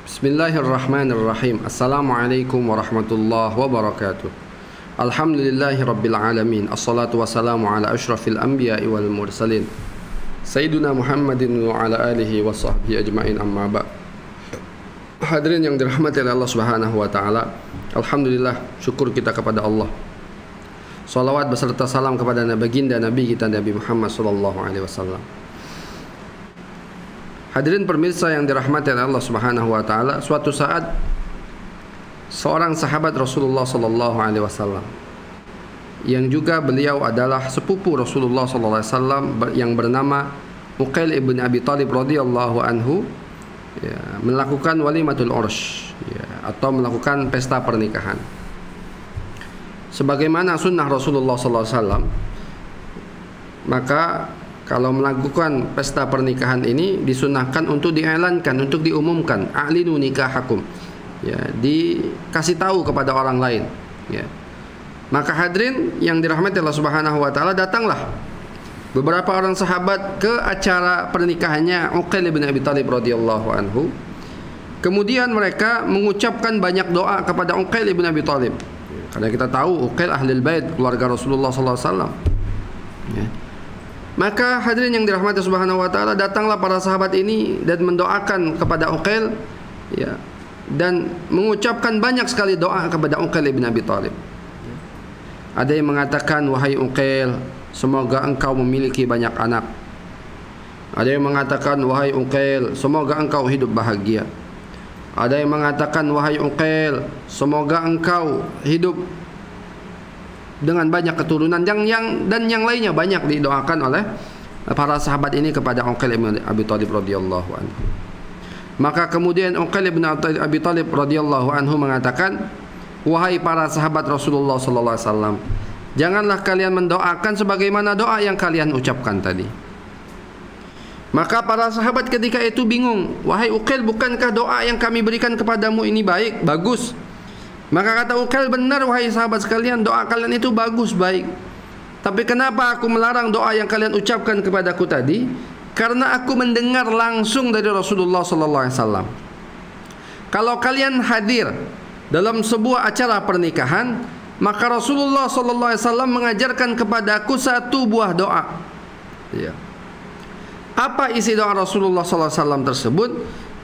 Bismillahirrahmanirrahim. Assalamualaikum warahmatullahi wabarakatuh. Alhamdulillahi rabbil alamin. Assalatu wassalamu ala ashrafil anbiya'i wal mursalin Sayyiduna Muhammadin wa ala alihi wa sahbihi ajma'in, amma ba'. Hadirin yang dirahmati oleh Allah Subhanahu wa taala, alhamdulillah, syukur kita kepada Allah. Salawat beserta salam kepada baginda Nabi kita Nabi Muhammad sallallahu alaihi wasallam. Hadirin pemirsa yang dirahmati oleh Allah Subhanahu wa taala, suatu saat seorang sahabat Rasulullah sallallahu alaihi wasallam yang juga beliau adalah sepupu Rasulullah sallallahu alaihi wasallam yang bernama Uqail ibn Abi Talib radhiyallahu anhu melakukan walimatul ursh atau melakukan pesta pernikahan. Sebagaimana sunnah Rasulullah sallallahu alaihi wasallam, maka kalau melakukan pesta pernikahan ini disunahkan untuk diiklankan, untuk diumumkan, a'linu nikahakum, dikasih tahu kepada orang lain, Maka hadirin yang dirahmati Allah Subhanahu wa taala, datanglah beberapa orang sahabat ke acara pernikahannya Uqail bin Abi Talib radhiyallahu anhu. Kemudian mereka mengucapkan banyak doa kepada Uqail bin Abi Talib. Karena kita tahu Uqail ahlul bait, keluarga Rasulullah sallallahu alaihi wasallam. Maka hadirin yang dirahmati Subhanahu wa taala, datanglah para sahabat ini dan mendoakan kepada Uqail, dan mengucapkan banyak sekali doa kepada Uqail bin Abi Talib. Ada yang mengatakan, wahai Uqail, semoga engkau memiliki banyak anak. Ada yang mengatakan, wahai Uqail, semoga engkau hidup bahagia. Ada yang mengatakan, wahai Uqail, semoga engkau hidup dengan banyak keturunan, dan yang lainnya banyak didoakan oleh para sahabat ini kepada Uqail bin Abi Talib radhiyallahu anhu. Maka kemudian Uqail bin Abi Talib radhiyallahu anhu mengatakan, wahai para sahabat Rasulullah sallallahu alaihi wasallam, janganlah kalian mendoakan sebagaimana doa yang kalian ucapkan tadi. Maka para sahabat ketika itu bingung, wahai Uqail, bukankah doa yang kami berikan kepadamu ini baik, bagus? Maka kata Uqail, benar wahai sahabat sekalian, doa kalian itu bagus, baik. Tapi kenapa aku melarang doa yang kalian ucapkan kepadaku tadi? Karena aku mendengar langsung dari Rasulullah sallallahu alaihi wasallam. Kalau kalian hadir dalam sebuah acara pernikahan, maka Rasulullah sallallahu alaihi wasallam mengajarkan kepadaku satu buah doa. Apa isi doa Rasulullah sallallahu alaihi wasallam tersebut?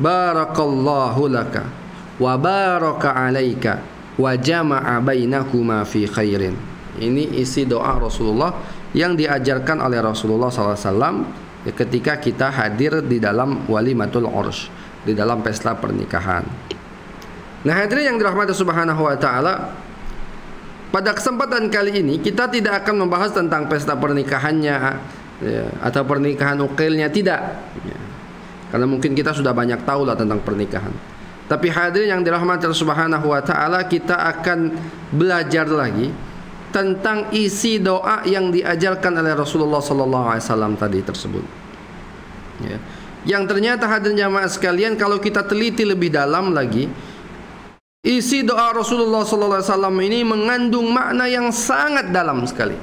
Barakallahu laka wa baraka alaika wa jama'a bainakuma fi khairin. Ini isi doa Rasulullah yang diajarkan oleh Rasulullah SAW ketika kita hadir di dalam walimatul ursh, di dalam pesta pernikahan. Nah, hadirin yang dirahmati Subhanahu wa taala, pada kesempatan kali ini kita tidak akan membahas tentang pesta pernikahannya atau pernikahan Uqailnya, tidak. Karena mungkin kita sudah banyak tahu lah tentang pernikahan. Tapi hadirin yang dirahmati Allah Subhanahu wa taala, kita akan belajar lagi tentang isi doa yang diajarkan oleh Rasulullah sallallahu alaihi wasallam tadi tersebut. Yang ternyata hadirin jamaah sekalian, kalau kita teliti lebih dalam lagi, isi doa Rasulullah sallallahu alaihi wasallam ini mengandung makna yang sangat dalam sekali.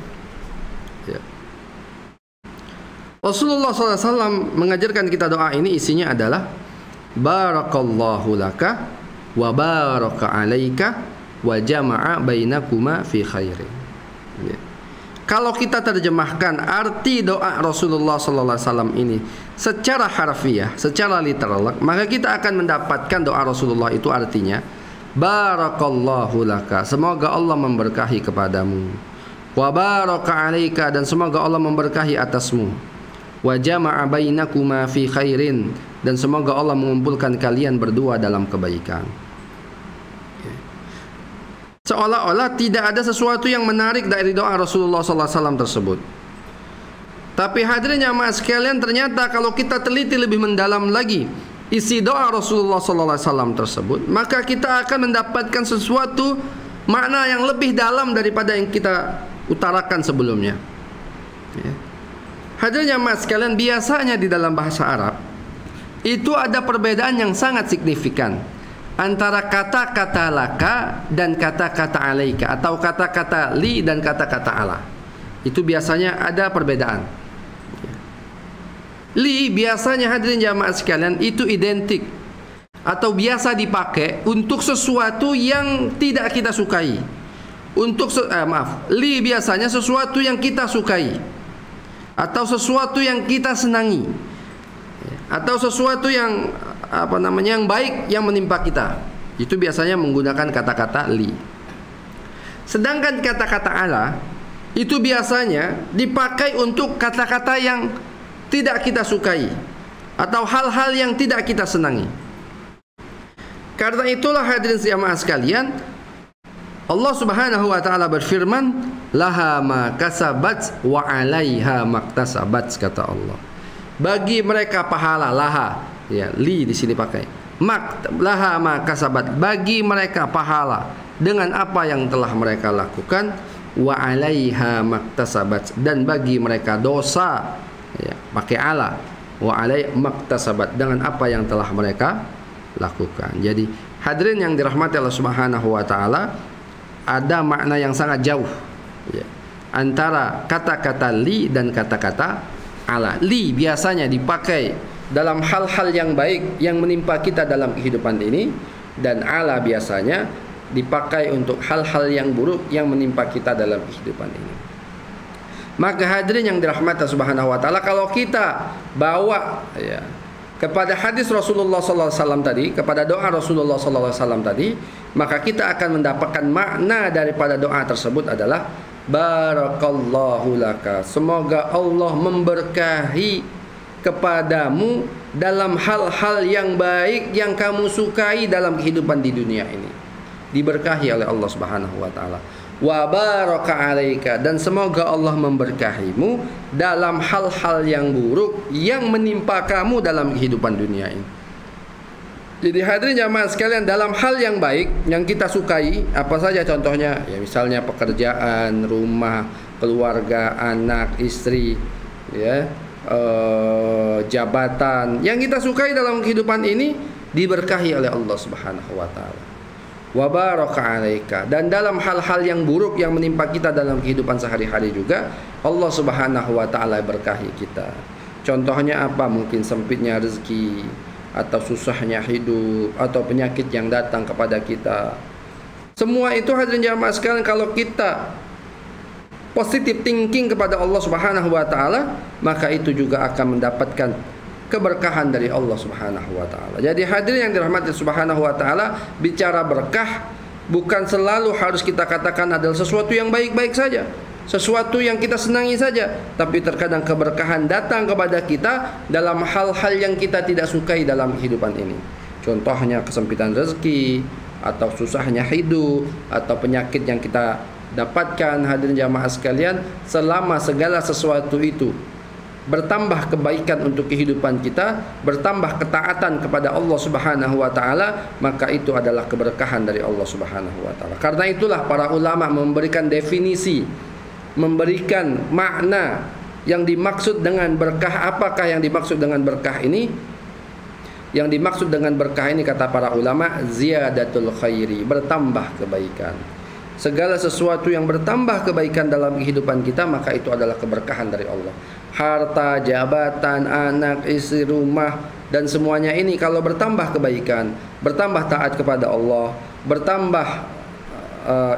Rasulullah sallallahu alaihi wasallam mengajarkan kita doa ini, isinya adalah barakallahu laka wa baraka alaika wa jama'a bainakuma fi khairin. Kalau kita terjemahkan arti doa Rasulullah sallallahu alaihi wasallam ini secara harfiah, secara literal, maka kita akan mendapatkan doa Rasulullah itu artinya barakallahu laka, semoga Allah memberkahi kepadamu, wa baraka alaika, dan semoga Allah memberkahi atasmu, wa jama'a bainakuma fi khairin, dan semoga Allah mengumpulkan kalian berdua dalam kebaikan. Seolah-olah tidak ada sesuatu yang menarik dari doa Rasulullah SAW tersebut. Tapi hadirin jamaah sekalian, ternyata kalau kita teliti lebih mendalam lagi isi doa Rasulullah SAW tersebut, maka kita akan mendapatkan sesuatu makna yang lebih dalam daripada yang kita utarakan sebelumnya. Hadirin jamaah sekalian, biasanya di dalam bahasa Arab itu ada perbedaan yang sangat signifikan antara kata-kata laka dan kata-kata alaika, atau kata-kata li dan kata-kata ala. Itu biasanya ada perbedaan. Li biasanya hadirin jamaah sekalian itu identik atau biasa dipakai untuk sesuatu yang tidak kita sukai. Li biasanya sesuatu yang kita sukai atau sesuatu yang kita senangi atau sesuatu yang yang baik yang menimpa kita. Itu biasanya menggunakan kata-kata li. Sedangkan kata-kata ala itu biasanya dipakai untuk kata-kata yang tidak kita sukai atau hal-hal yang tidak kita senangi. Karena itulah hadirin jamaah sekalian, Allah Subhanahu wa taala berfirman, "Laha ma kasabat wa 'alaiha maktasabat," kata Allah. Bagi mereka pahala, laha, ya, li di sini pakai. Laha ma kasabat, bagi mereka pahala dengan apa yang telah mereka lakukan, wa 'alaiha maktasabat, dan bagi mereka dosa, ya, pakai ala, wa 'alaiha maktasabat, dengan apa yang telah mereka lakukan. Jadi hadirin yang dirahmati Allah Subhanahu wa taala, ada makna yang sangat jauh, ya, antara kata-kata li dan kata-kata ala. Li biasanya dipakai dalam hal-hal yang baik yang menimpa kita dalam kehidupan ini, dan ala biasanya dipakai untuk hal-hal yang buruk yang menimpa kita dalam kehidupan ini. Maka hadirin yang dirahmati Allah Subhanahu wa taala, kalau kita bawa, ya, kepada hadis Rasulullah SAW tadi, kepada doa Rasulullah SAW tadi, maka kita akan mendapatkan makna daripada doa tersebut adalah barakallahu laka, semoga Allah memberkahi kepadamu dalam hal-hal yang baik yang kamu sukai dalam kehidupan di dunia ini. Diberkahi oleh Allah Subhanahu wa taala. Wa baraka 'alaika, dan semoga Allah memberkahimu dalam hal-hal yang buruk yang menimpa kamu dalam kehidupan dunia ini. Jadi hadirin jamaah sekalian, dalam hal yang baik yang kita sukai, apa saja contohnya? Ya, misalnya pekerjaan, rumah, keluarga, anak, istri, ya, jabatan yang kita sukai dalam kehidupan ini diberkahi oleh Allah Subhanahu wa taala. Wa baraka 'alaika, dan dalam hal-hal yang buruk yang menimpa kita dalam kehidupan sehari-hari juga Allah Subhanahu wa taala berkahi kita. Contohnya apa? Mungkin sempitnya rezeki, atau susahnya hidup, atau penyakit yang datang kepada kita. Semua itu hadirin jamaah sekalian, kalau kita positive thinking kepada Allah Subhanahu wa taala, maka itu juga akan mendapatkan keberkahan dari Allah Subhanahu wa taala. Jadi hadirin yang dirahmati Subhanahu wa taala, bicara berkah bukan selalu harus kita katakan adalah sesuatu yang baik-baik saja, sesuatu yang kita senangi saja, tapi terkadang keberkahan datang kepada kita dalam hal-hal yang kita tidak sukai dalam kehidupan ini. Contohnya kesempitan rezeki, atau susahnya hidup, atau penyakit yang kita dapatkan. Hadirin jamaah sekalian, selama segala sesuatu itu bertambah kebaikan untuk kehidupan kita, bertambah ketaatan kepada Allah Subhanahu wa taala, maka itu adalah keberkahan dari Allah Subhanahu wa taala. Karena itulah para ulama memberikan definisi, memberikan makna yang dimaksud dengan berkah. Apakah yang dimaksud dengan berkah ini? Yang dimaksud dengan berkah ini, kata para ulama, ziyadatul khairi, bertambah kebaikan. Segala sesuatu yang bertambah kebaikan dalam kehidupan kita, maka itu adalah keberkahan dari Allah. Harta, jabatan, anak, istri, rumah, dan semuanya ini kalau bertambah kebaikan, bertambah taat kepada Allah, bertambah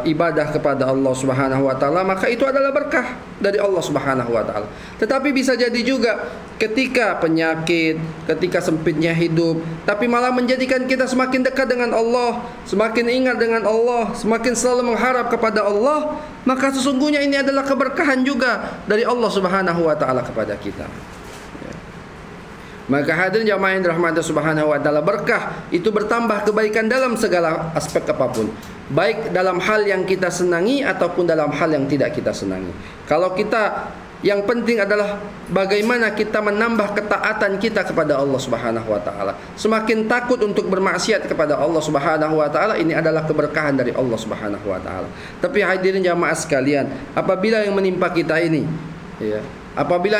ibadah kepada Allah Subhanahu wa taala, maka itu adalah berkah dari Allah Subhanahu wa taala. Tetapi bisa jadi juga ketika penyakit, ketika sempitnya hidup, tapi malah menjadikan kita semakin dekat dengan Allah, semakin ingat dengan Allah, semakin selalu mengharap kepada Allah, maka sesungguhnya ini adalah keberkahan juga dari Allah Subhanahu wa taala kepada kita. Maka hadirin jamaah yang dirahmati Subhanahu wa taala, berkah itu bertambah kebaikan dalam segala aspek apapun, baik dalam hal yang kita senangi ataupun dalam hal yang tidak kita senangi. Kalau kita, yang penting adalah bagaimana kita menambah ketaatan kita kepada Allah Subhanahu wa taala. Semakin takut untuk bermaksiat kepada Allah Subhanahu wa taala, ini adalah keberkahan dari Allah Subhanahu wa taala. Tapi hadirin jamaah sekalian, apabila yang menimpa kita ini, ya, apabila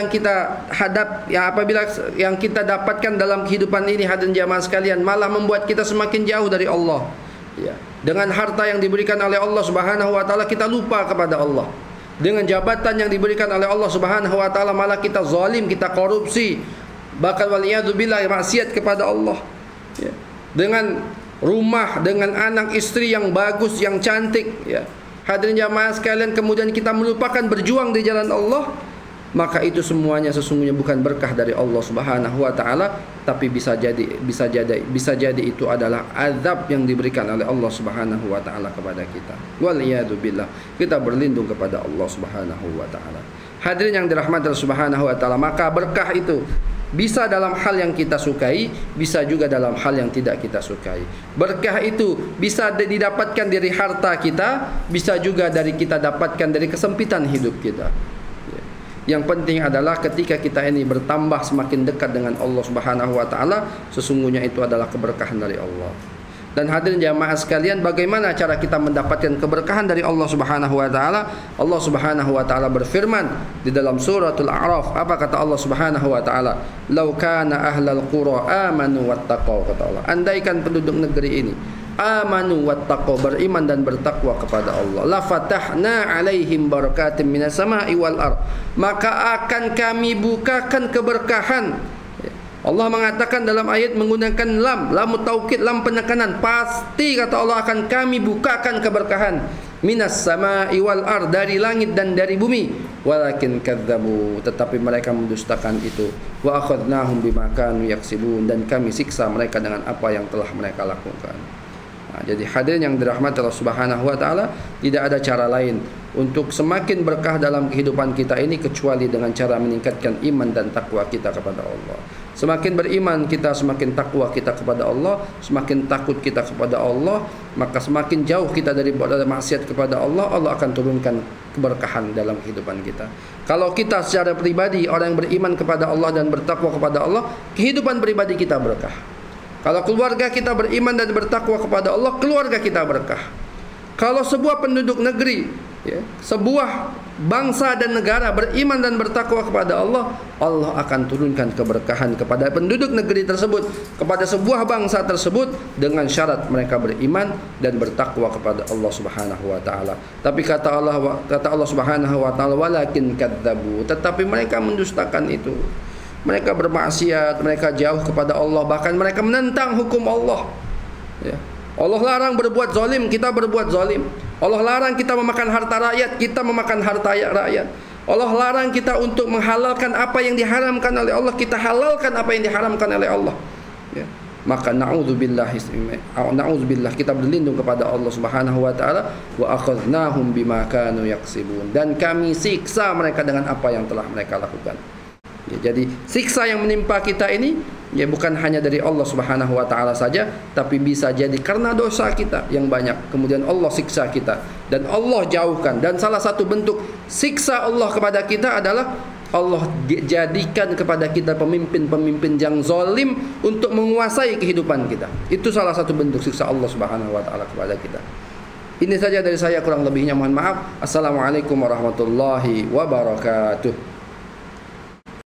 yang kita dapatkan dalam kehidupan ini, hadirin jamaah sekalian, malah membuat kita semakin jauh dari Allah, ya, dengan harta yang diberikan oleh Allah Subhanahu wa taala kita lupa kepada Allah, dengan jabatan yang diberikan oleh Allah Subhanahu wa taala malah kita zalim, kita korupsi, bahkan waliyadzubillah maksiat kepada Allah, ya. dengan rumah, dengan anak istri yang bagus, yang cantik, ya. Hadirin jamaah sekalian, kemudian kita melupakan berjuang di jalan Allah, maka itu semuanya sesungguhnya bukan berkah dari Allah Subhanahu wa taala, tapi bisa jadi itu adalah azab yang diberikan oleh Allah Subhanahu wa taala kepada kita. Wal iyadu billah. Kita berlindung kepada Allah Subhanahu wa taala. Hadirin yang dirahmati Allah Subhanahu wa taala, maka berkah itu bisa dalam hal yang kita sukai, bisa juga dalam hal yang tidak kita sukai. Berkah itu bisa didapatkan dari harta kita, bisa juga dari kita dapatkan dari kesempitan hidup kita. Yang penting adalah ketika kita ini bertambah semakin dekat dengan Allah Subhanahu wa taala, sesungguhnya itu adalah keberkahan dari Allah. Dan hadirin jamaah sekalian, bagaimana cara kita mendapatkan keberkahan dari Allah Subhanahu wa taala? Allah Subhanahu wa taala berfirman di dalam suratul A'raf. Apa kata Allah Subhanahu wa taala? "Lau kana ahlal qura amanu wattaqau," kata Allah. Andaikan penduduk negeri ini amanu wattaqau, beriman dan bertakwa kepada Allah, la fatahna alaihim barakatim minas sama'i wal ard, maka akan kami bukakan keberkahan. Allah mengatakan dalam ayat menggunakan lam taukid, lam penekanan, pasti kata Allah akan kami bukakan keberkahan minas sama'i wal ard, dari langit dan dari bumi. Walakin kadzabu, tetapi mereka mendustakan itu. Wa akhadnahum bima kanu yaksibun, dan kami siksa mereka dengan apa yang telah mereka lakukan. Nah, jadi hadirin yang dirahmati Allah Subhanahu wa taala, tidak ada cara lain untuk semakin berkah dalam kehidupan kita ini kecuali dengan cara meningkatkan iman dan takwa kita kepada Allah. Semakin beriman kita, semakin takwa kita kepada Allah, semakin takut kita kepada Allah, maka semakin jauh kita dari maksiat kepada Allah, Allah akan turunkan keberkahan dalam kehidupan kita. Kalau kita secara pribadi orang yang beriman kepada Allah dan bertakwa kepada Allah, kehidupan pribadi kita berkah. Kalau keluarga kita beriman dan bertakwa kepada Allah, keluarga kita berkah. Kalau sebuah penduduk negeri, ya, sebuah bangsa dan negara beriman dan bertakwa kepada Allah, Allah akan turunkan keberkahan kepada penduduk negeri tersebut, kepada sebuah bangsa tersebut, dengan syarat mereka beriman dan bertakwa kepada Allah Subhanahu wa taala. Tapi kata Allah Subhanahu wa taala, walakin kadzabu, tetapi mereka mendustakan itu. Mereka bermaksiat, mereka jauh kepada Allah, bahkan mereka menentang hukum Allah. Ya. Allah larang berbuat zalim, kita berbuat zalim. Allah larang kita memakan harta rakyat, kita memakan harta rakyat. Allah larang kita untuk menghalalkan apa yang diharamkan oleh Allah, kita halalkan apa yang diharamkan oleh Allah. Ya. Maka na'udzubillah, kita berlindung kepada Allah Subhanahu wa taala. Wa akhadnahum bima kanu yaksibun, dan kami siksa mereka dengan apa yang telah mereka lakukan. Ya, jadi siksa yang menimpa kita ini ya bukan hanya dari Allah Subhanahu wa taala saja, tapi bisa jadi karena dosa kita yang banyak, kemudian Allah siksa kita dan Allah jauhkan. Dan salah satu bentuk siksa Allah kepada kita adalah Allah jadikan kepada kita pemimpin-pemimpin yang zalim untuk menguasai kehidupan kita. Itu salah satu bentuk siksa Allah Subhanahu wa taala kepada kita. Ini saja dari saya, kurang lebihnya mohon maaf. Assalamualaikum warahmatullahi wabarakatuh.